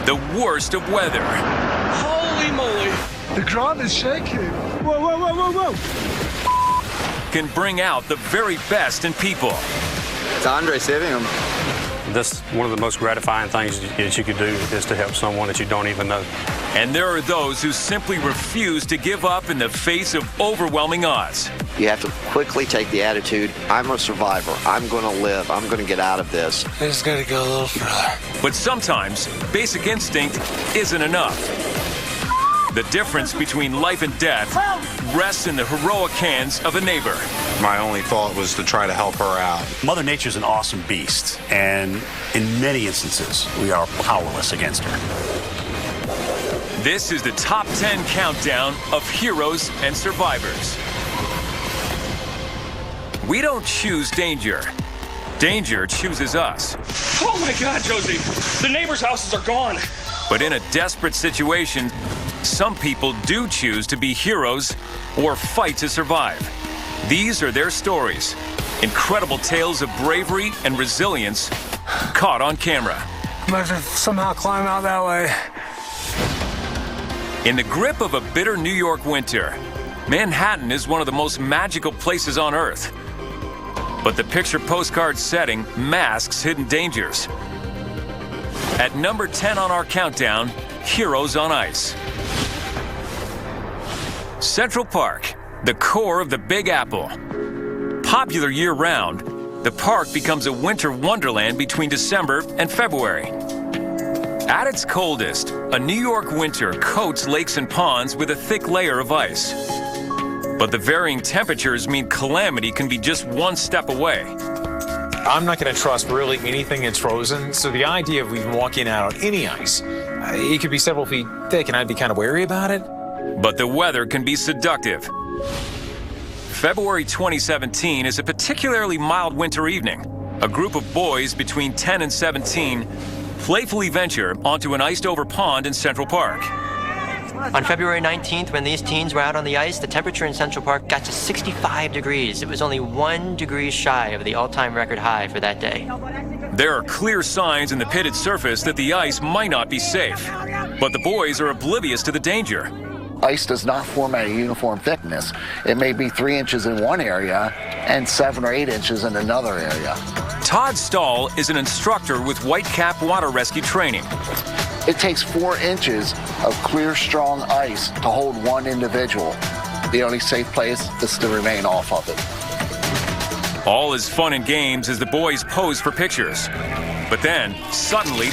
the worst of weather. Holy moly. The ground is shaking. Whoa, whoa, whoa, whoa, whoa. Can bring out the very best in people. It's Andre saving him. That's one of the most gratifying things that you could do, is to help someone that you don't even know. And there are those who simply refuse to give up in the face of overwhelming odds. You have to quickly take the attitude, I'm a survivor. I'm going to live. I'm going to get out of this. I just got to go a little further. But sometimes, basic instinct isn't enough. The difference between life and death rests in the heroic hands of a neighbor. My only thought was to try to help her out. Mother Nature's an awesome beast, and in many instances, we are powerless against her. This is the top 10 countdown of heroes and survivors. We don't choose danger. Danger chooses us. Oh my God, Josie. The neighbors' houses are gone. But in a desperate situation, some people do choose to be heroes or fight to survive. These are their stories. Incredible tales of bravery and resilience caught on camera. I'm going to somehow climb out that way. In the grip of a bitter New York winter, Manhattan is one of the most magical places on Earth. But the picture postcard setting masks hidden dangers. At number 10 on our countdown, Heroes on Ice. Central Park, the core of the Big Apple. Popular year-round, the park becomes a winter wonderland between December and February. At its coldest, a New York winter coats lakes and ponds with a thick layer of ice. But the varying temperatures mean calamity can be just one step away. I'm not going to trust really anything that's frozen, so the idea of even walking out on any ice, it could be several feet thick, and I'd be kind of wary about it. But the weather can be seductive. February 2017 is a particularly mild winter evening. A group of boys between 10 and 17 playfully venture onto an iced-over pond in Central Park. On February 19th, when these teens were out on the ice, the temperature in Central Park got to 65 degrees. It was only 1 degree shy of the all-time record high for that day. There are clear signs in the pitted surface that the ice might not be safe. But the boys are oblivious to the danger. Ice does not form at a uniform thickness. It may be 3 inches in one area and 7 or 8 inches in another area. Todd Stahl is an instructor with Whitecap Water Rescue Training. It takes 4 inches of clear, strong ice to hold one individual. The only safe place is to remain off of it. All is fun and games as the boys pose for pictures. But then, suddenly,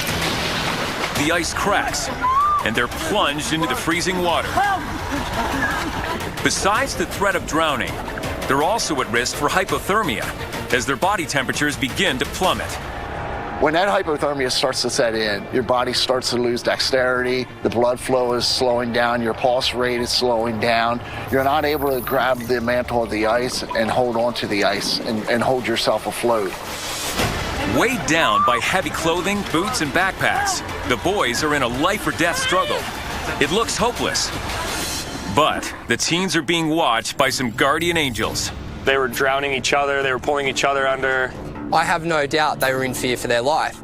the ice cracks, and they're plunged into the freezing water. Besides the threat of drowning, they're also at risk for hypothermia as their body temperatures begin to plummet. When that hypothermia starts to set in, your body starts to lose dexterity, the blood flow is slowing down, your pulse rate is slowing down. You're not able to grab the mantle of the ice and hold on to the ice and hold yourself afloat. Weighed down by heavy clothing, boots, and backpacks, the boys are in a life-or-death struggle. It looks hopeless. But the teens are being watched by some guardian angels. They were drowning each other, they were pulling each other under. I have no doubt they were in fear for their life.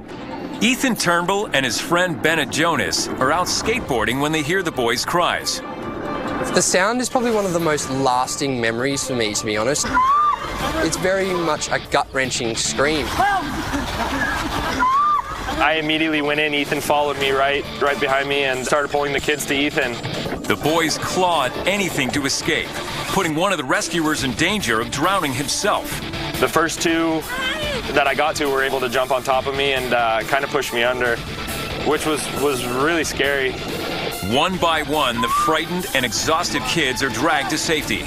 Ethan Turnbull and his friend Bennett Jonas are out skateboarding when they hear the boys' cries. The sound is probably one of the most lasting memories for me, to be honest. It's very much a gut-wrenching scream. I immediately went in. Ethan followed me right behind me and started pulling the kids to Ethan. The boys clawed anything to escape, putting one of the rescuers in danger of drowning himself. The first two that I got to were able to jump on top of me and kind of push me under, which was really scary. One by one, the frightened and exhausted kids are dragged to safety.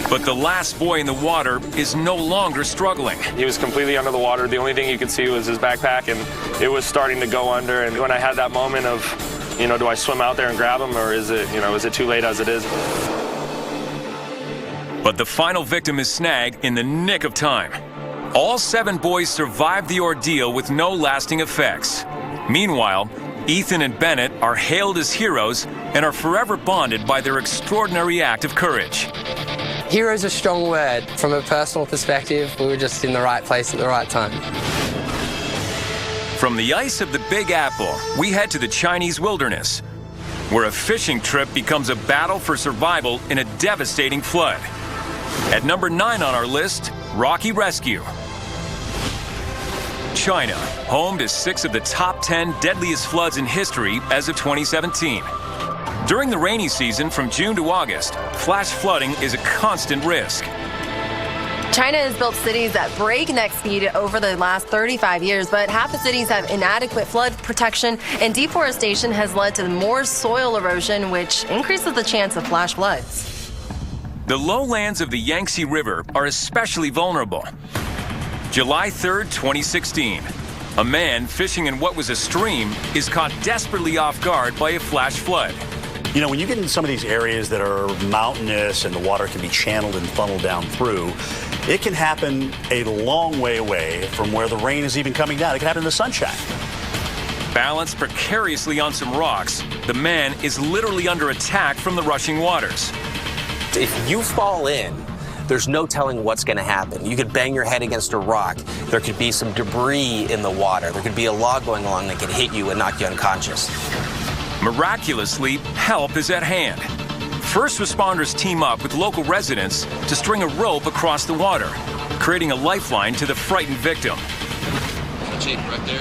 But the last boy in the water is no longer struggling. He was completely under the water. The only thing you could see was his backpack, and it was starting to go under. And when I had that moment of, do I swim out there and grab him, or is it too late as it is? But the final victim is snagged in the nick of time. All 7 boys survived the ordeal with no lasting effects. Meanwhile, Ethan and Bennett are hailed as heroes and are forever bonded by their extraordinary act of courage. Hero is a strong word. From a personal perspective, we were just in the right place at the right time. From the ice of the Big Apple, we head to the Chinese wilderness, where a fishing trip becomes a battle for survival in a devastating flood. At number 9 on our list, Rocky Rescue. China, home to 6 of the top 10 deadliest floods in history as of 2017. During the rainy season from June to August, flash flooding is a constant risk. China has built cities at breakneck speed over the last 35 years, but half the cities have inadequate flood protection, and deforestation has led to more soil erosion, which increases the chance of flash floods. The lowlands of the Yangtze River are especially vulnerable. July 3rd, 2016. A man fishing in what was a stream is caught desperately off guard by a flash flood. You know, when you get in some of these areas that are mountainous and the water can be channeled and funneled down through, it can happen a long way away from where the rain is even coming down. It can happen in the sunshine. Balanced precariously on some rocks, the man is literally under attack from the rushing waters. If you fall in, there's no telling what's going to happen. You could bang your head against a rock. There could be some debris in the water. There could be a log going along that could hit you and knock you unconscious. Miraculously, help is at hand. First responders team up with local residents to string a rope across the water, creating a lifeline to the frightened victim.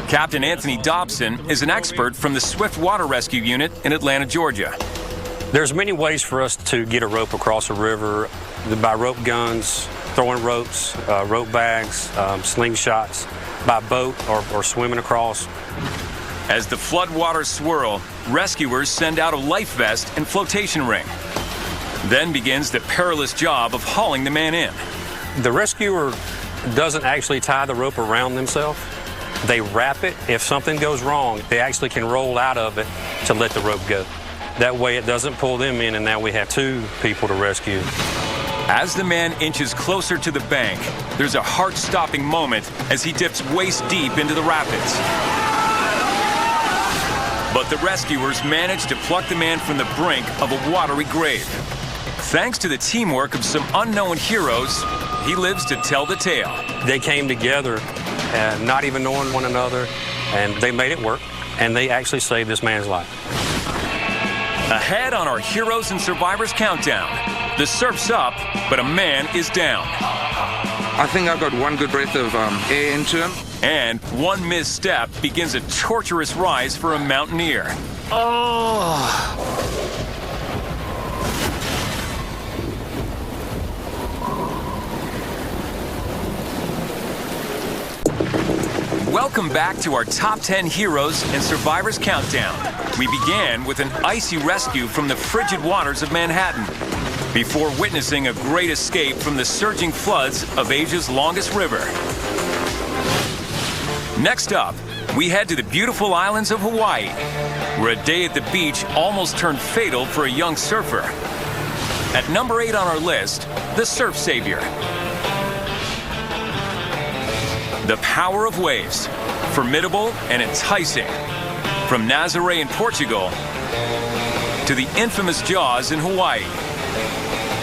Captain Anthony Dobson is an expert from the Swift Water Rescue Unit in Atlanta, Georgia. There's many ways for us to get a rope across a river, by rope guns, throwing ropes, rope bags, slingshots, by boat or swimming across. As the floodwaters swirl, rescuers send out a life vest and flotation ring. Then begins the perilous job of hauling the man in. The rescuer doesn't actually tie the rope around themselves. They wrap it. If something goes wrong, they actually can roll out of it to let the rope go. That way it doesn't pull them in, and now we have 2 people to rescue. As the man inches closer to the bank, there's a heart-stopping moment as he dips waist deep into the rapids. But the rescuers manage to pluck the man from the brink of a watery grave. Thanks to the teamwork of some unknown heroes, he lives to tell the tale. They came together, not even knowing one another, and they made it work, and they actually saved this man's life. Ahead on our Heroes and Survivors Countdown, the surf's up, but a man is down. I think I got one good breath of air into him. And one misstep begins a torturous rise for a mountaineer. Welcome back to our Top 10 Heroes and Survivors Countdown. We began with an icy rescue from the frigid waters of Manhattan, before witnessing a great escape from the surging floods of Asia's longest river. Next up, we head to the beautiful islands of Hawaii, where a day at the beach almost turned fatal for a young surfer. At number 8 on our list, the Surf Savior. The power of waves, formidable and enticing. From Nazaré in Portugal to the infamous Jaws in Hawaii.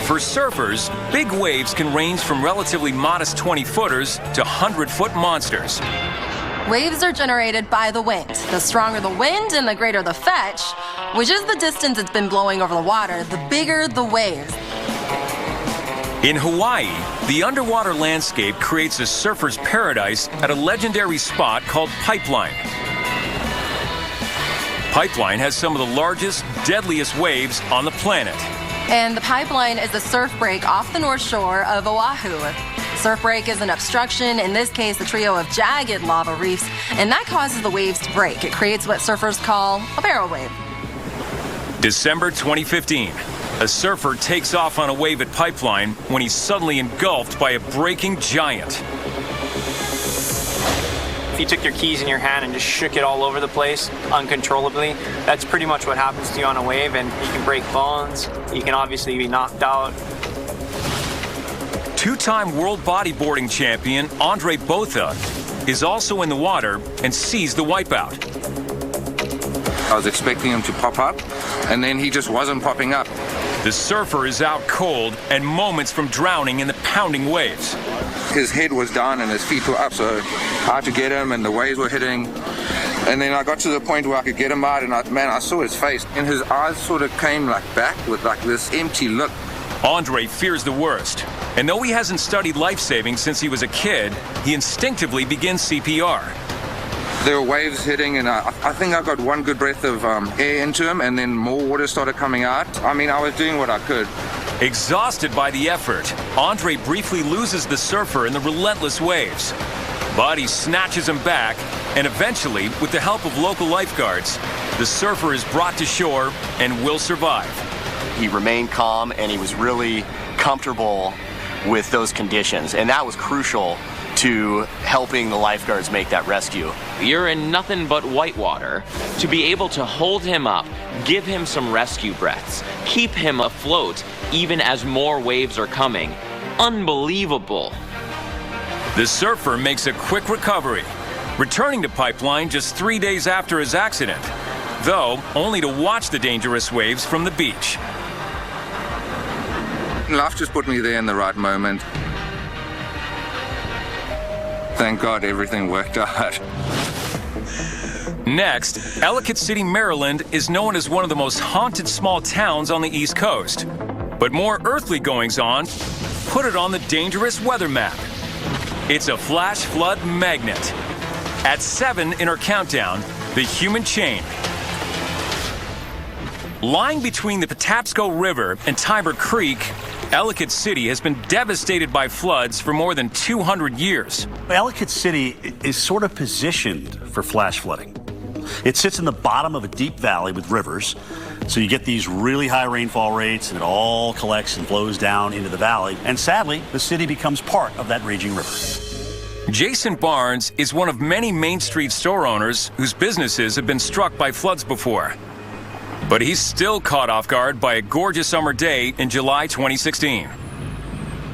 For surfers, big waves can range from relatively modest 20-footers to 100-foot monsters. Waves are generated by the wind. The stronger the wind and the greater the fetch, which is the distance it's been blowing over the water, the bigger the waves. In Hawaii, the underwater landscape creates a surfer's paradise at a legendary spot called Pipeline. Pipeline has some of the largest, deadliest waves on the planet. And the Pipeline is a surf break off the north shore of Oahu. Surf break is an obstruction, in this case a trio of jagged lava reefs, and that causes the waves to break. It creates what surfers call a barrel wave. December 2015. A surfer takes off on a wave at Pipeline when he's suddenly engulfed by a breaking giant. If you took your keys in your hand and just shook it all over the place uncontrollably, that's pretty much what happens to you on a wave, and you can break bones, you can obviously be knocked out. 2-time world bodyboarding champion Andre Botha is also in the water and sees the wipeout. I was expecting him to pop up, and then he just wasn't popping up. The surfer is out cold and moments from drowning in the pounding waves. His head was down and his feet were up, so I had to get him, and the waves were hitting. And then I got to the point where I could get him out, and I saw his face, and his eyes sort of came like back with like this empty look. Andre fears the worst, and though he hasn't studied life-saving since he was a kid, he instinctively begins CPR. There were waves hitting, and I think I got one good breath of air into him, and then more water started coming out. I mean, I was doing what I could. Exhausted by the effort, Andre briefly loses the surfer in the relentless waves. But he snatches him back, and eventually, with the help of local lifeguards, the surfer is brought to shore and will survive. He remained calm, and he was really comfortable with those conditions, and that was crucial to helping the lifeguards make that rescue. You're in nothing but white water. To be able to hold him up, give him some rescue breaths, keep him afloat even as more waves are coming. Unbelievable. The surfer makes a quick recovery, returning to Pipeline just 3 days after his accident, though only to watch the dangerous waves from the beach. Life just put me there in the right moment. Thank God everything worked out. Next, Ellicott City, Maryland is known as one of the most haunted small towns on the East Coast. But more earthly goings-on put it on the dangerous weather map. It's a flash flood magnet. At 7 in our countdown, the human chain. Lying between the Patapsco River and Tiber Creek, Ellicott City has been devastated by floods for more than 200 years. Ellicott City is sort of positioned for flash flooding. It sits in the bottom of a deep valley with rivers, so you get these really high rainfall rates, and it all collects and flows down into the valley. And sadly, the city becomes part of that raging river. Jason Barnes is one of many Main Street store owners whose businesses have been struck by floods before. But he's still caught off guard by a gorgeous summer day in July 2016.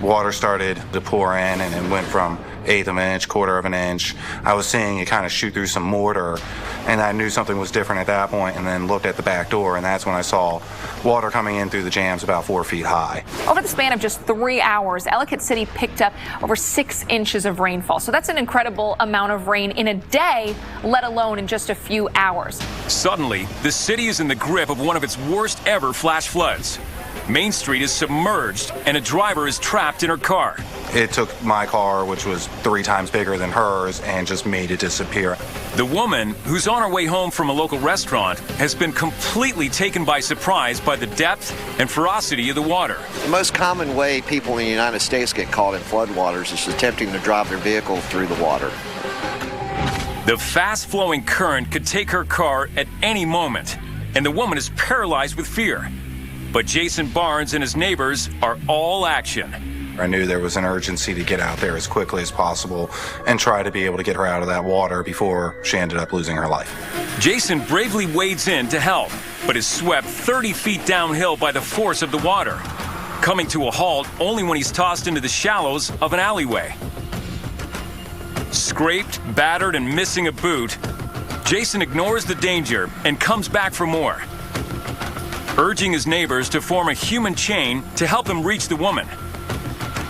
Water started to pour in, and it went from 1/8 of an inch, 1/4 of an inch. I was seeing it kind of shoot through some mortar, and I knew something was different at that point, and then looked at the back door, and that's when I saw water coming in through the jams about 4 feet high. Over the span of just 3 hours, Ellicott City picked up over 6 inches of rainfall. So that's an incredible amount of rain in a day, let alone in just a few hours. Suddenly, the city is in the grip of one of its worst ever flash floods. Main Street is submerged, and a driver is trapped in her car. It took my car, which was 3 times bigger than hers, and just made it disappear. The woman, who's on her way home from a local restaurant, has been completely taken by surprise by the depth and ferocity of the water. The most common way people in the United States get caught in floodwaters is attempting to drive their vehicle through the water. The fast-flowing current could take her car at any moment, and the woman is paralyzed with fear. But Jason Barnes and his neighbors are all action. I knew there was an urgency to get out there as quickly as possible and try to be able to get her out of that water before she ended up losing her life. Jason bravely wades in to help, but is swept 30 feet downhill by the force of the water, coming to a halt only when he's tossed into the shallows of an alleyway. Scraped, battered, and missing a boot, Jason ignores the danger and comes back for more, urging his neighbors to form a human chain to help him reach the woman.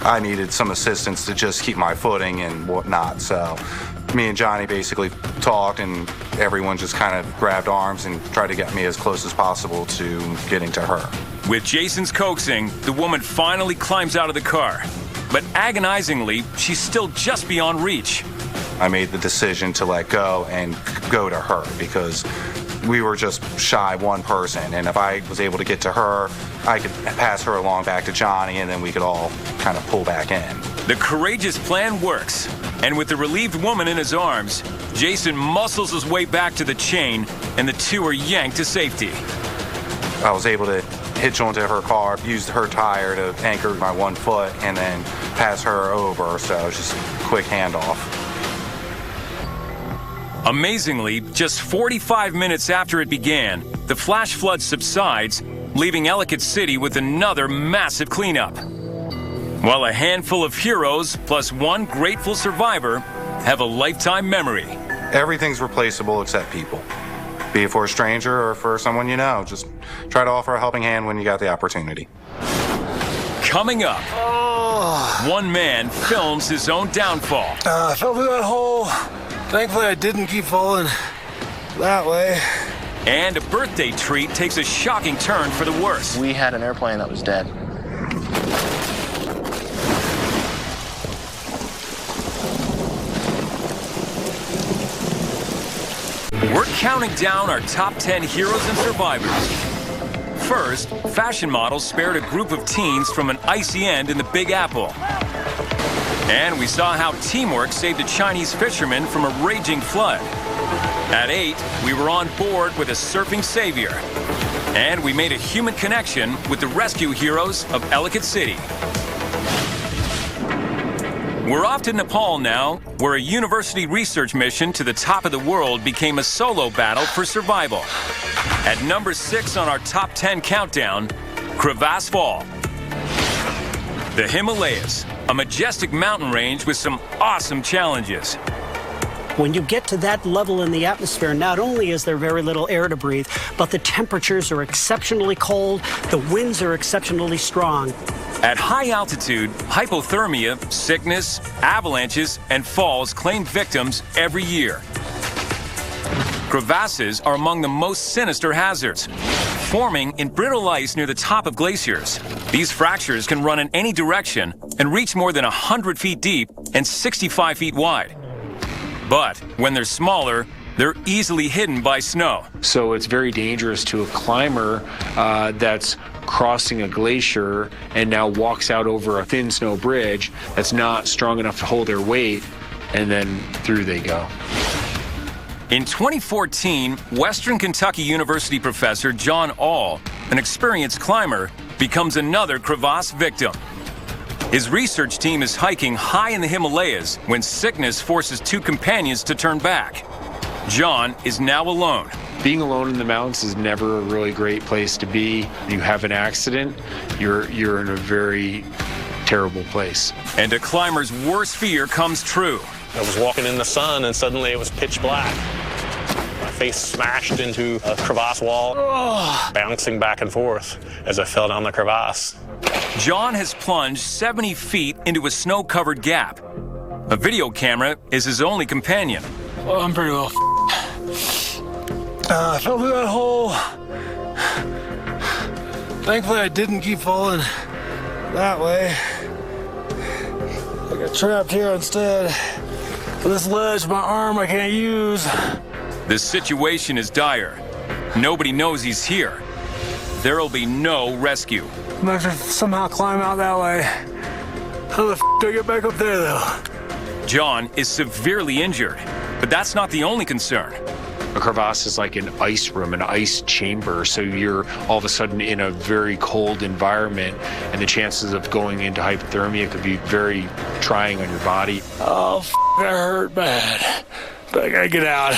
I needed some assistance to just keep my footing and whatnot, so me and Johnny basically talked, and everyone just kind of grabbed arms and tried to get me as close as possible to getting to her. With Jason's coaxing, the woman finally climbs out of the car, but agonizingly, she's still just beyond reach. I made the decision to let go and go to her because we were just shy one person, and if I was able to get to her, I could pass her along back to Johnny, and then we could all kind of pull back in. The courageous plan works, and with the relieved woman in his arms, Jason muscles his way back to the chain, and the two are yanked to safety. I was able to hitch onto her car, used her tire to anchor my one foot, and then pass her over, so it was just a quick handoff. Amazingly, just 45 minutes after it began, the flash flood subsides, leaving Ellicott City with another massive cleanup. While a handful of heroes plus one grateful survivor have a lifetime memory. Everything's replaceable except people. Be it for a stranger or for someone you know, just try to offer a helping hand when you got the opportunity. Coming up, one man films his own downfall. I fell through that hole. Thankfully, I didn't keep falling. That way. And a birthday treat takes a shocking turn for the worse. We had an airplane that was dead. We're counting down our top 10 heroes and survivors. First, fashion models spared a group of teens from an icy end in the Big Apple. And we saw how teamwork saved a Chinese fisherman from a raging flood. At 8, we were on board with a surfing savior. And we made a human connection with the rescue heroes of Ellicott City. We're off to Nepal now, where a university research mission to the top of the world became a solo battle for survival. At number 6 on our top 10 countdown, Crevasse Fall. The Himalayas, a majestic mountain range with some awesome challenges. When you get to that level in the atmosphere, not only is there very little air to breathe, but the temperatures are exceptionally cold, the winds are exceptionally strong. At high altitude, hypothermia, sickness, avalanches, and falls claim victims every year. Crevasses are among the most sinister hazards, forming in brittle ice near the top of glaciers. These fractures can run in any direction and reach more than 100 feet deep and 65 feet wide. But when they're smaller, they're easily hidden by snow. So it's very dangerous to a climber that's crossing a glacier and now walks out over a thin snow bridge that's not strong enough to hold their weight, and then through they go. In 2014, Western Kentucky University professor John Aul, an experienced climber, becomes another crevasse victim. His research team is hiking high in the Himalayas when sickness forces 2 companions to turn back. John is now alone. Being alone in the mountains is never a really great place to be. You have an accident, you're in a very terrible place. And a climber's worst fear comes true. I was walking in the sun and suddenly it was pitch black. My face smashed into a crevasse wall, bouncing back and forth as I fell down the crevasse. John has plunged 70 feet into a snow-covered gap. A video camera is his only companion. Well, I'm pretty well I fell through that hole. Thankfully, I didn't keep falling that way. I got trapped here instead. This ledge, my arm I can't use. The situation is dire. Nobody knows he's here. There'll be no rescue. I'm gonna have to somehow climb out that way. How the do I get back up there, though? John is severely injured, but that's not the only concern. A crevasse is like an ice room, an ice chamber, so you're all of a sudden in a very cold environment, and the chances of going into hypothermia could be very trying on your body. Oh, I hurt bad, but I gotta get out.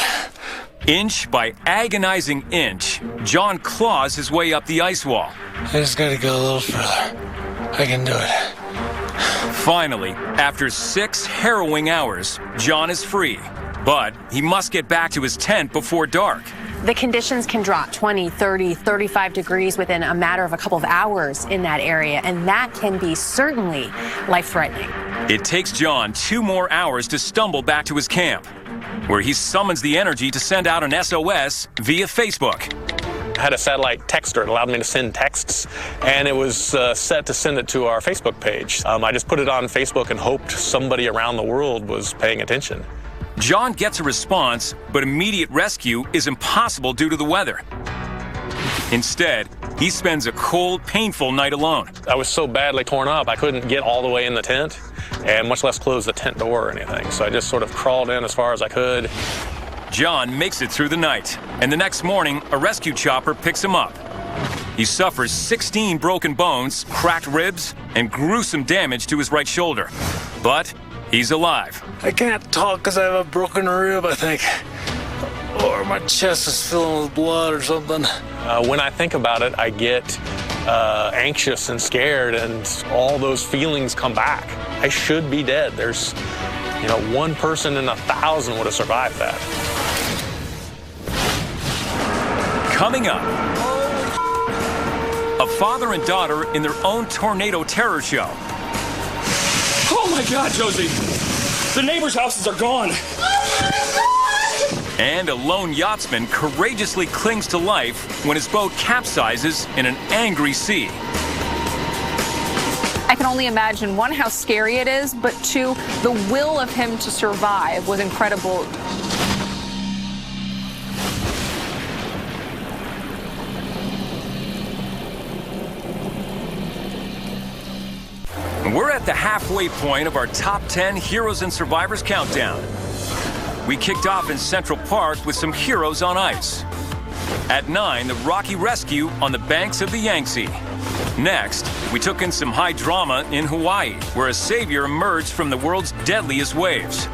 Inch by agonizing inch, John claws his way up the ice wall. I just gotta go a little further. I can do it. Finally, after 6 harrowing hours, John is free. But he must get back to his tent before dark. The conditions can drop 20, 30, 35 degrees within a matter of a couple of hours in that area, and that can be certainly life-threatening. It takes John 2 more hours to stumble back to his camp, where he summons the energy to send out an SOS via Facebook. I had a satellite texter. It allowed me to send texts, and it was set to send it to our Facebook page. I just put it on Facebook and hoped somebody around the world was paying attention. John gets a response, but immediate rescue is impossible due to the weather. Instead, he spends a cold, painful night alone. I was so badly torn up, I couldn't get all the way in the tent, and much less close the tent door or anything. So I just sort of crawled in as far as I could. John makes it through the night, and the next morning, a rescue chopper picks him up. He suffers 16 broken bones, cracked ribs, and gruesome damage to his right shoulder. But he's alive. I can't talk because I have a broken rib, I think. Or my chest is filling with blood or something. When I think about it, I get anxious and scared, and all those feelings come back. I should be dead. There's, one person in 1,000 would have survived that. Coming up, a father and daughter in their own tornado terror show. Oh my God, Josie! The neighbors' houses are gone! And a lone yachtsman courageously clings to life when his boat capsizes in an angry sea. I can only imagine, one, how scary it is, but two, the will of him to survive was incredible. We're at the halfway point of our top 10 Heroes and Survivors countdown. We kicked off in Central Park with some heroes on ice. At 9, the Rocky Rescue on the banks of the Yangtze. Next, we took in some high drama in Hawaii, where a savior emerged from the world's deadliest waves.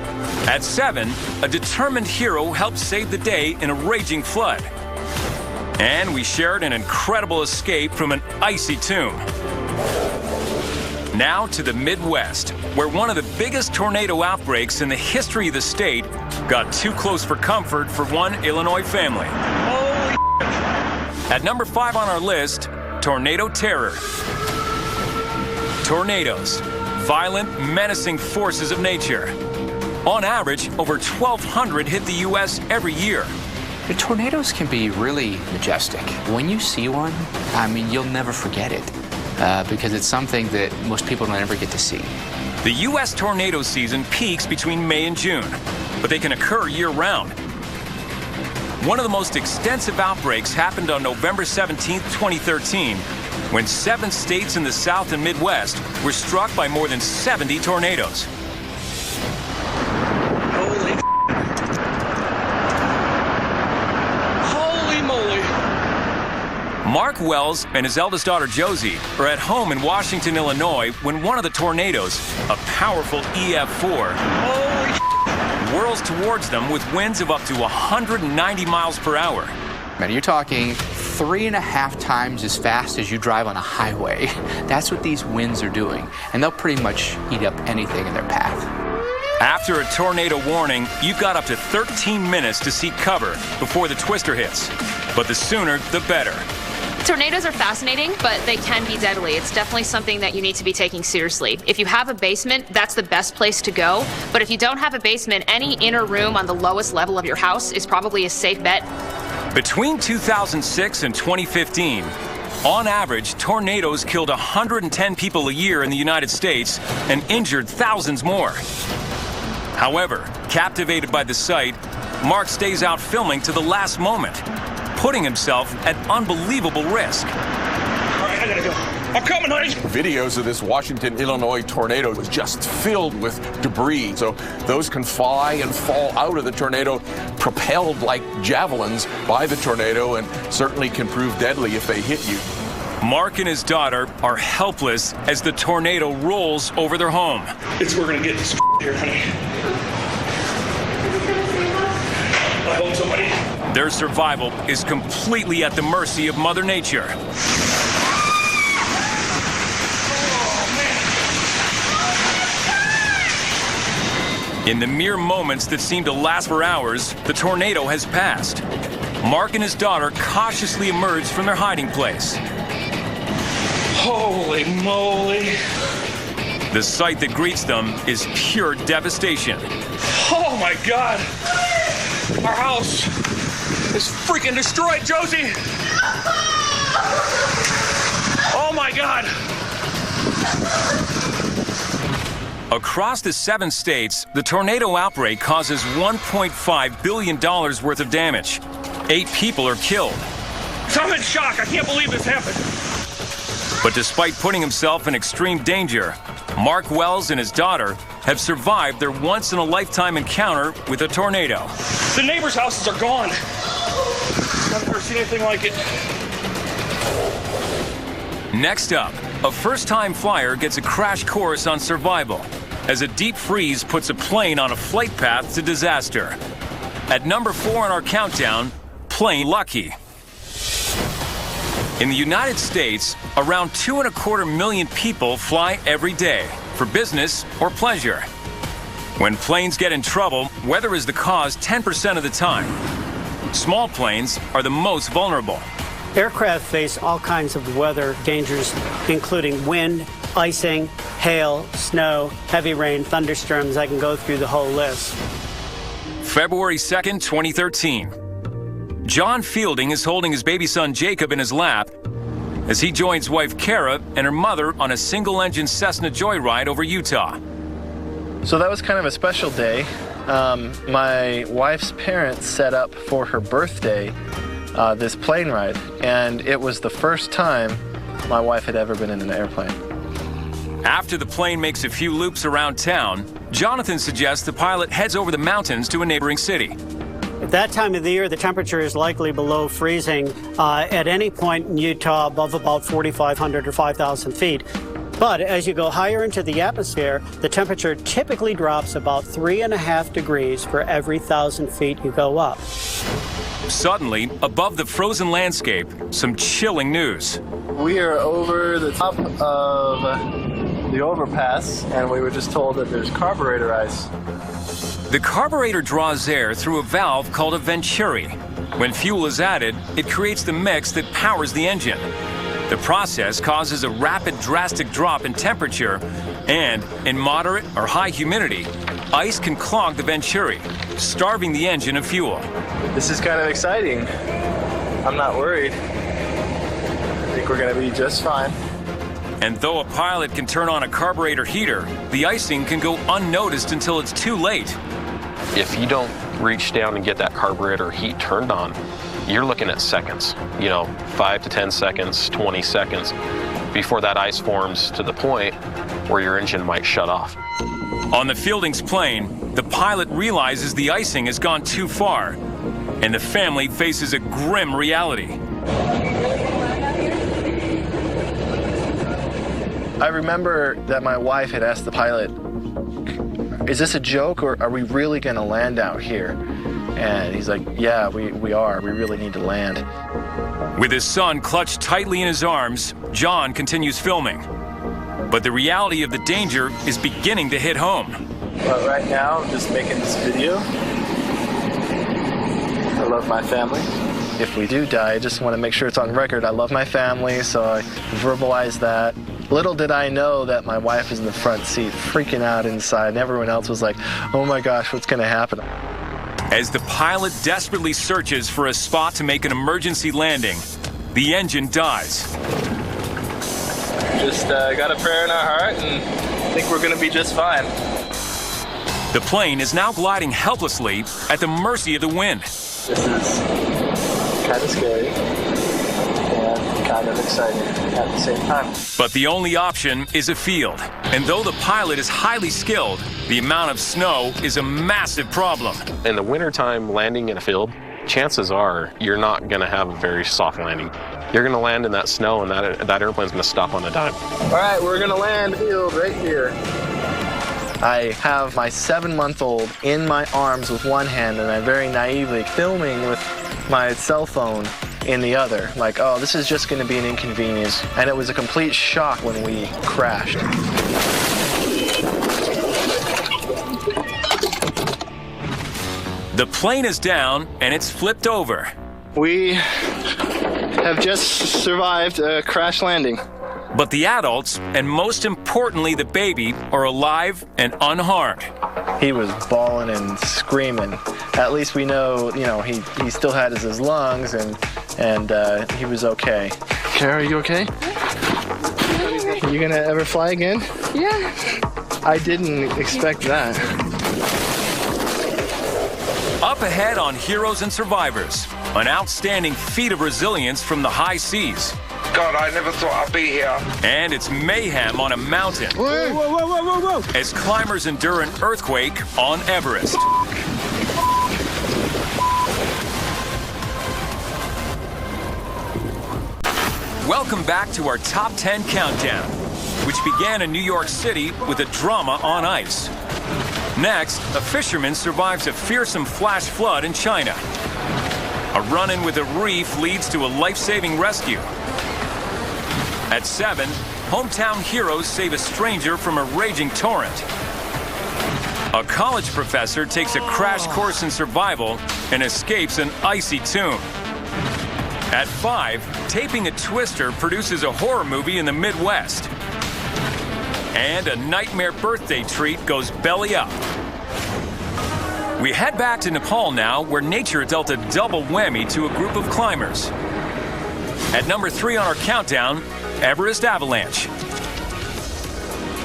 At 7, a determined hero helped save the day in a raging flood. And we shared an incredible escape from an icy tomb. Now to the Midwest, where one of the biggest tornado outbreaks in the history of the state got too close for comfort for one Illinois family. Holy At number 5 on our list, tornado terror. Tornadoes, violent, menacing forces of nature. On average, over 1,200 hit the U.S. every year. The tornadoes can be really majestic. When you see one, I mean, you'll never forget it. Because it's something that most people don't ever get to see. The U.S. tornado season peaks between May and June, but they can occur year-round. One of the most extensive outbreaks happened on November 17, 2013, when 7 states in the South and Midwest were struck by more than 70 tornadoes. Mark Wells and his eldest daughter Josie are at home in Washington, Illinois, when one of the tornadoes, a powerful EF4, whirls towards them with winds of up to 190 miles per hour. Man, you're talking 3.5 times as fast as you drive on a highway. That's what these winds are doing, and they'll pretty much eat up anything in their path. After a tornado warning, you've got up to 13 minutes to seek cover before the twister hits. But the sooner, the better. Tornadoes are fascinating, but they can be deadly. It's definitely something that you need to be taking seriously. If you have a basement, that's the best place to go. But if you don't have a basement, any inner room on the lowest level of your house is probably a safe bet. Between 2006 and 2015, on average, tornadoes killed 110 people a year in the United States and injured thousands more. However, captivated by the sight, Mark stays out filming to the last moment, putting himself at unbelievable risk. All right, I gotta go. I'm coming, honey. Videos of this Washington, Illinois tornado was just filled with debris. So those can fly and fall out of the tornado, propelled like javelins by the tornado, and certainly can prove deadly if they hit you. Mark and his daughter are helpless as the tornado rolls over their home. We're gonna get this here, honey. I hope somebody. Their survival is completely at the mercy of Mother Nature. In the mere moments that seem to last for hours, the tornado has passed. Mark and his daughter cautiously emerge from their hiding place. Holy moly. The sight that greets them is pure devastation. Oh my God. Our house is freaking destroyed, Josie. Oh my God. Across the 7 states, the tornado outbreak causes $1.5 billion worth of damage. 8 people are killed. I'm in shock. I can't believe this happened. But despite putting himself in extreme danger, Mark Wells and his daughter have survived their once-in-a-lifetime encounter with a tornado. The neighbors' houses are gone. I've never seen anything like it. Next up, a first-time flyer gets a crash course on survival as a deep freeze puts a plane on a flight path to disaster. At number 4 on our countdown, Plane Lucky. In the United States, around 2.25 million people fly every day for business or pleasure. When planes get in trouble, weather is the cause 10% of the time. Small planes are the most vulnerable. Aircraft face all kinds of weather dangers, including wind, icing, hail, snow, heavy rain, thunderstorms. I can go through the whole list. February 2nd, 2013. John Fielding is holding his baby son Jacob in his lap as he joins wife Kara and her mother on a single-engine Cessna joyride over Utah. So that was kind of a special day. My wife's parents set up for her birthday this plane ride, and it was the first time my wife had ever been in an airplane. After the plane makes a few loops around town, Jonathan suggests the pilot heads over the mountains to a neighboring city. At that time of the year, the temperature is likely below freezing at any point in Utah above about 4,500 or 5,000 feet. But as you go higher into the atmosphere, the temperature typically drops about 3.5 degrees for every 1,000 feet you go up. Suddenly, above the frozen landscape, some chilling news. We are over the top of the overpass, and we were just told that there's carburetor ice. The carburetor draws air through a valve called a venturi. When fuel is added, it creates the mix that powers the engine. The process causes a rapid, drastic drop in temperature, and in moderate or high humidity, ice can clog the venturi, starving the engine of fuel. This is kind of exciting. I'm not worried. I think we're going to be just fine. And though a pilot can turn on a carburetor heater, the icing can go unnoticed until it's too late. If you don't reach down and get that carburetor heat turned on, you're looking at seconds, 5 to 10 seconds, 20 seconds before that ice forms to the point where your engine might shut off. On the Fielding's plane, the pilot realizes the icing has gone too far, and the family faces a grim reality. I remember that my wife had asked the pilot, is this a joke or are we really going to land out here? And he's like, yeah, we are. We really need to land. With his son clutched tightly in his arms, John continues filming. But the reality of the danger is beginning to hit home. But right now, I'm just making this video. I love my family. If we do die, I just want to make sure it's on record. I love my family, so I verbalize that. Little did I know that my wife is in the front seat, freaking out inside, and everyone else was like, oh my gosh, what's going to happen? As the pilot desperately searches for a spot to make an emergency landing, the engine dies. Just got a prayer in our heart and think we're going to be just fine. The plane is now gliding helplessly at the mercy of the wind. This is kind of scary and kind of exciting at the same time. But the only option is a field. And though the pilot is highly skilled, the amount of snow is a massive problem. In the wintertime, landing in a field, chances are you're not going to have a very soft landing. You're going to land in that snow, and that airplane's going to stop on a dime. All right, we're going to land field right here. I have my 7-month-old in my arms with one hand, and I'm very naively filming with my cell phone in the other. Like, oh, this is just going to be an inconvenience. And it was a complete shock when we crashed. The plane is down, and it's flipped over. We have just survived a crash landing. But the adults, and most importantly the baby, are alive and unharmed. He was bawling and screaming. At least we know, he still had his lungs and he was okay. Kara, are you okay? Are you gonna ever fly again? Yeah. I didn't expect that. Up ahead on Heroes and Survivors, an outstanding feat of resilience from the high seas. God, I never thought I'd be here. And it's mayhem on a mountain. Whoa, whoa, whoa, whoa, whoa, whoa. As climbers endure an earthquake on Everest. Welcome back to our Top 10 Countdown, which began in New York City with a drama on ice. Next, a fisherman survives a fearsome flash flood in China. A run-in with a reef leads to a life-saving rescue. At 7, hometown heroes save a stranger from a raging torrent. A college professor takes a crash course in survival and escapes an icy tomb. At 5, taping a twister produces a horror movie in the Midwest. And a nightmare birthday treat goes belly up. We head back to Nepal now, where nature dealt a double whammy to a group of climbers. At number 3 on our countdown, Everest Avalanche.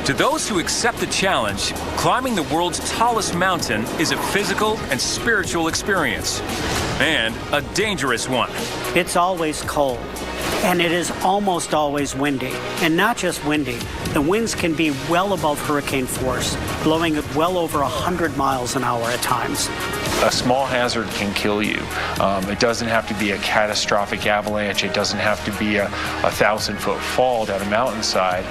To those who accept the challenge, climbing the world's tallest mountain is a physical and spiritual experience, and a dangerous one. It's always cold, and it is almost always windy. And not just windy, the winds can be well above hurricane force, blowing at well over 100 miles an hour at times. A small hazard can kill you. It doesn't have to be a catastrophic avalanche. It doesn't have to be a 1,000-foot fall down a mountainside.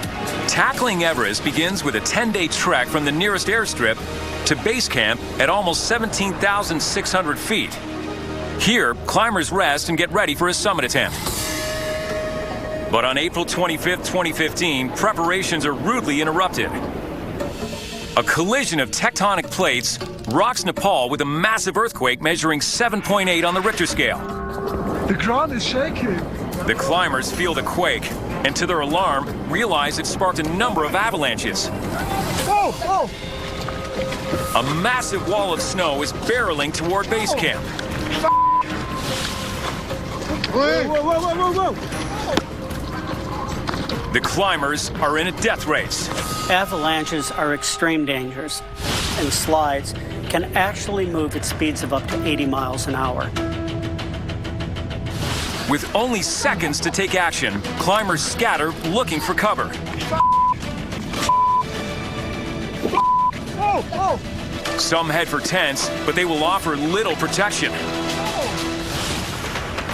Tackling Everest begins with a 10-day trek from the nearest airstrip to base camp at almost 17,600 feet. Here, climbers rest and get ready for a summit attempt. But on April 25, 2015, preparations are rudely interrupted. A collision of tectonic plates rocks Nepal with a massive earthquake measuring 7.8 on the Richter scale. The ground is shaking. The climbers feel the quake, and to their alarm, realize it sparked a number of avalanches. Oh! A massive wall of snow is barreling toward base camp. Whoa! The climbers are in a death race. Avalanches are extreme dangers, and slides can actually move at speeds of up to 80 miles an hour. With only seconds to take action, climbers scatter looking for cover. Some head for tents, but they will offer little protection.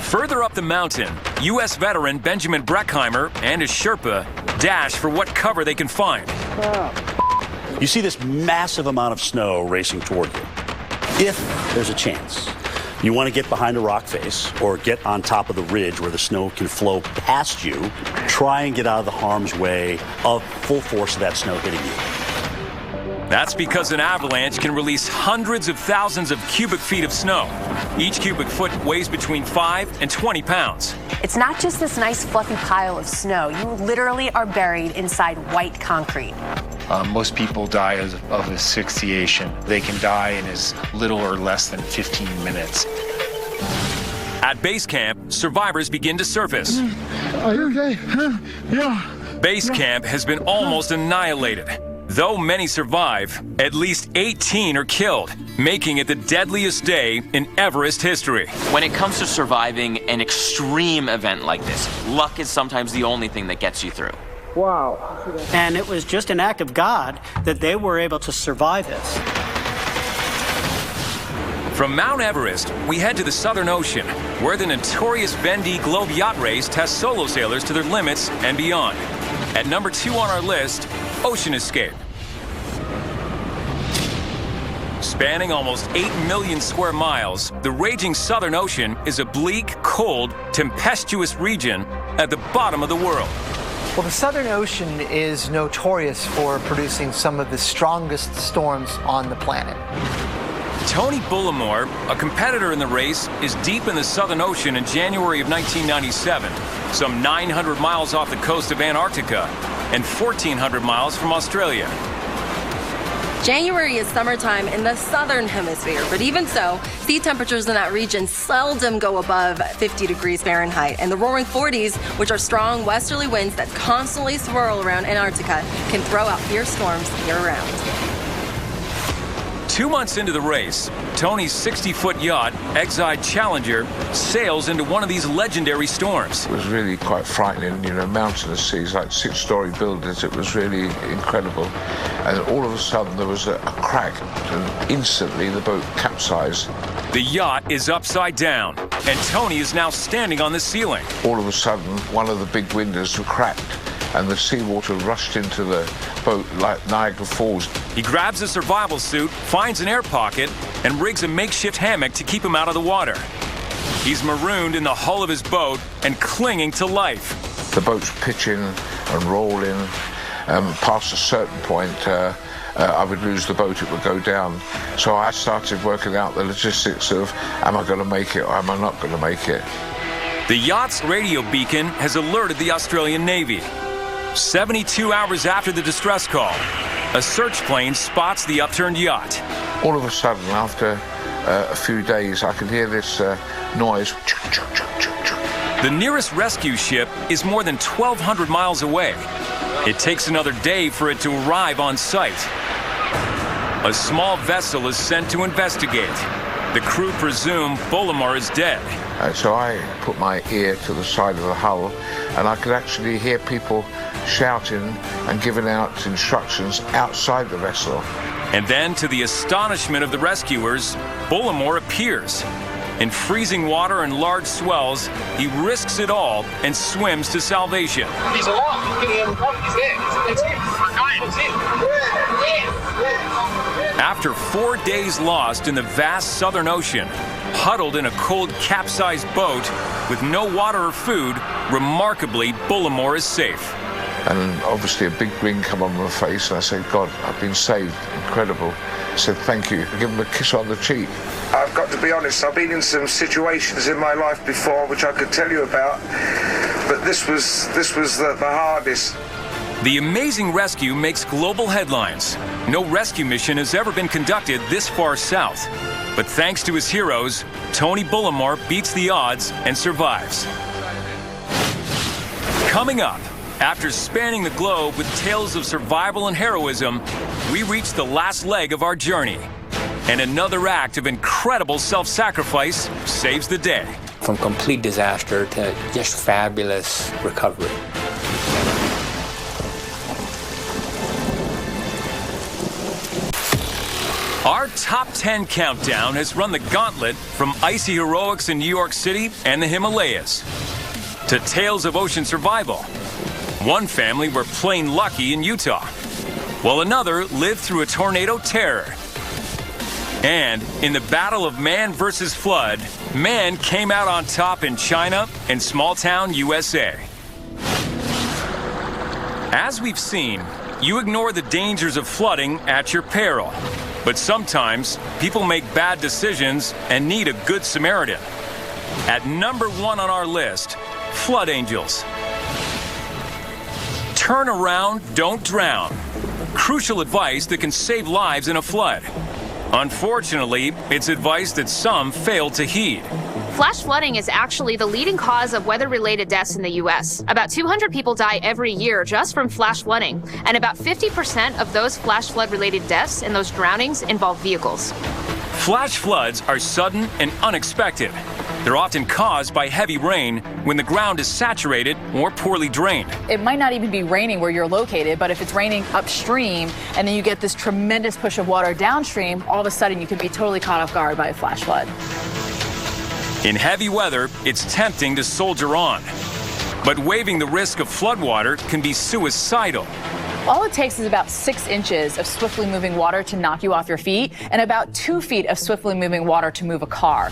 Further up the mountain, U.S. veteran Benjamin Breckheimer and his Sherpa dash for what cover they can find. You see this massive amount of snow racing toward you. If there's a chance, you want to get behind a rock face or get on top of the ridge where the snow can flow past you. Try and get out of the harm's way of full force of that snow hitting you. That's because an avalanche can release hundreds of thousands of cubic feet of snow. Each cubic foot weighs between 5 and 20 pounds. It's not just this nice fluffy pile of snow. You literally are buried inside white concrete. Most people die of asphyxiation. They can die in as little or less than 15 minutes. At base camp, survivors begin to surface. Are you okay? Yeah. Base camp has been almost annihilated. Though many survive, at least 18 are killed, making it the deadliest day in Everest history. When it comes to surviving an extreme event like this, luck is sometimes the only thing that gets you through. Wow. And it was just an act of God that they were able to survive this. From Mount Everest, we head to the Southern Ocean, where the notorious Vendée Globe Yacht Race tests solo sailors to their limits and beyond. At number 2 on our list, Ocean Escape. Spanning almost 8 million square miles, the raging Southern Ocean is a bleak, cold, tempestuous region at the bottom of the world. Well, the Southern Ocean is notorious for producing some of the strongest storms on the planet. Tony Bullimore, a competitor in the race, is deep in the Southern Ocean in January of 1997, some 900 miles off the coast of Antarctica and 1,400 miles from Australia. January is summertime in the southern hemisphere, but even so, sea temperatures in that region seldom go above 50 degrees Fahrenheit, and the roaring 40s, which are strong westerly winds that constantly swirl around Antarctica, can throw out fierce storms year-round. 2 months into the race, Tony's 60-foot yacht, Exide Challenger, sails into one of these legendary storms. It was really quite frightening, you know, mountainous seas, like 6-story buildings. It was really incredible. And all of a sudden there was a crack, and instantly the boat capsized. The yacht is upside down, and Tony is now standing on the ceiling. All of a sudden, one of the big windows cracked, and the seawater rushed into the boat like Niagara Falls. He grabs a survival suit, finds an air pocket, and rigs a makeshift hammock to keep him out of the water. He's marooned in the hull of his boat and clinging to life. The boat's pitching and rolling. Past a certain point, I would lose the boat, it would go down. So I started working out the logistics of, am I going to make it or am I not going to make it? The yacht's radio beacon has alerted the Australian Navy. 72 hours after the distress call, a search plane spots the upturned yacht. all of a sudden, after a few days, I could hear this noise. The nearest rescue ship is more than 1,200 miles away. It takes another day for it to arrive on site. A small vessel is sent to investigate. The crew presume Bullimore is dead. So I put my ear to the side of the hull, and I could actually hear people shouting and giving out instructions outside the vessel. And then, to the astonishment of the rescuers, Bullimore appears. In freezing water and large swells, he risks it all and swims to salvation. He's alive. He's there. It's him. It's him. After 4 days lost in the vast Southern Ocean, huddled in a cold, capsized boat with no water or food, remarkably, Bullimore is safe. And obviously a big grin come on my face, and I said, God, I've been saved. Incredible. I said, thank you. I give him a kiss on the cheek. I've got to be honest, I've been in some situations in my life before which I could tell you about, but this was the hardest. The amazing rescue makes global headlines. No rescue mission has ever been conducted this far south. But thanks to his heroes, Tony Bullimore beats the odds and survives. Coming up, after spanning the globe with tales of survival and heroism, we reach the last leg of our journey. And another act of incredible self-sacrifice saves the day. From complete disaster to just fabulous recovery. Our top 10 countdown has run the gauntlet from icy heroics in New York City and the Himalayas to tales of ocean survival. One family were plain lucky in Utah, while another lived through a tornado terror. And in the battle of man versus flood, man came out on top in China and small-town USA. As we've seen, you ignore the dangers of flooding at your peril. But sometimes, people make bad decisions and need a good Samaritan. At number 1 on our list, flood angels. Turn around, don't drown. Crucial advice that can save lives in a flood. Unfortunately, it's advice that some fail to heed. Flash flooding is actually the leading cause of weather-related deaths in the U.S. About 200 people die every year just from flash flooding, and about 50% of those flash flood-related deaths and those drownings involve vehicles. Flash floods are sudden and unexpected. They're often caused by heavy rain when the ground is saturated or poorly drained. It might not even be raining where you're located, but if it's raining upstream and then you get this tremendous push of water downstream, all of a sudden you can be totally caught off guard by a flash flood. In heavy weather, it's tempting to soldier on. But waiving the risk of floodwater can be suicidal. All it takes is about 6 inches of swiftly moving water to knock you off your feet and about 2 feet of swiftly moving water to move a car.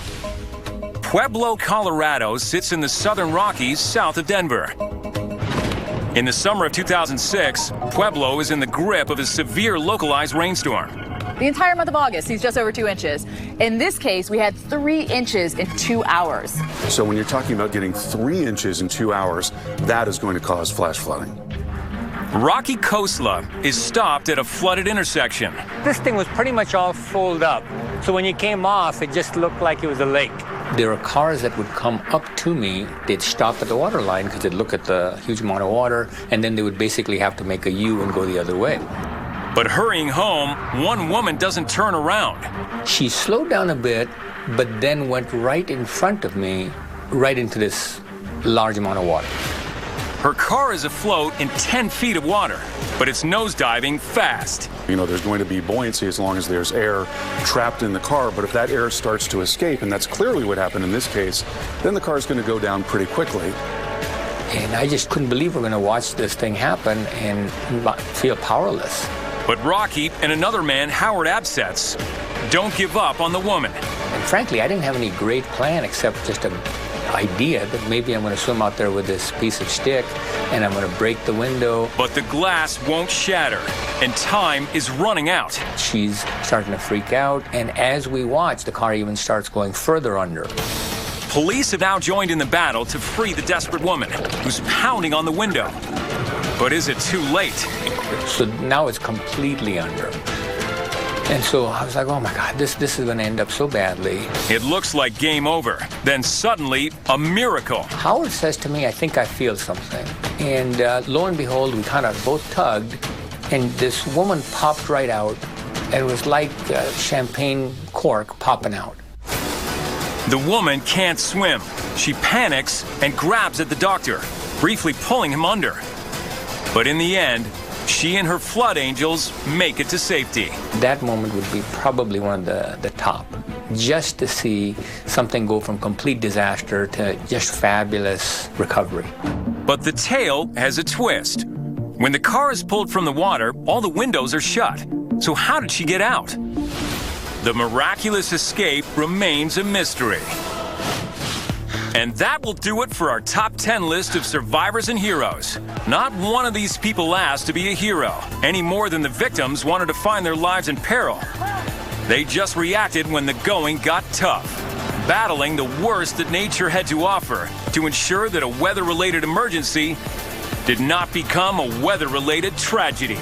Pueblo, Colorado sits in the southern Rockies south of Denver. In the summer of 2006, Pueblo is in the grip of a severe localized rainstorm. The entire month of August sees just over 2 inches. In this case, we had 3 inches in 2 hours. So when you're talking about getting 3 inches in 2 hours, that is going to cause flash flooding. Rocky Khosla is stopped at a flooded intersection. This thing was pretty much all filled up. So when you came off, it just looked like it was a lake. There are cars that would come up to me. They'd stop at the water line because they'd look at the huge amount of water, and then they would basically have to make a U and go the other way. But hurrying home, one woman doesn't turn around. She slowed down a bit, but then went right in front of me, right into this large amount of water. Her car is afloat in 10 feet of water, but it's nosediving fast. You know, there's going to be buoyancy as long as there's air trapped in the car, but if that air starts to escape, and that's clearly what happened in this case, then the car's going to go down pretty quickly. And I just couldn't believe we're going to watch this thing happen and feel powerless. But Rocky and another man, Howard Absetz, don't give up on the woman. And frankly, I didn't have any great plan except just an idea that maybe I'm going to swim out there with this piece of stick and I'm going to break the window. But the glass won't shatter, and time is running out. She's starting to freak out, and as we watch, the car even starts going further under. Police have now joined in the battle to free the desperate woman, who's pounding on the window. But is it too late? So now it's completely under. And so I was like, oh my God, this is going to end up so badly. It looks like game over. Then suddenly, a miracle. Howard says to me, I think I feel something. And lo and behold, we kind of both tugged, and this woman popped right out. It was like champagne cork popping out. The woman can't swim. She panics and grabs at the doctor, briefly pulling him under. But in the end, she and her flood angels make it to safety. That moment would be probably one of the top. Just to see something go from complete disaster to just fabulous recovery. But the tale has a twist. When the car is pulled from the water, all the windows are shut. So how did she get out? The miraculous escape remains a mystery. And that will do it for our top 10 list of survivors and heroes. Not one of these people asked to be a hero, any more than the victims wanted to find their lives in peril. They just reacted when the going got tough, battling the worst that nature had to offer to ensure that a weather-related emergency did not become a weather-related tragedy.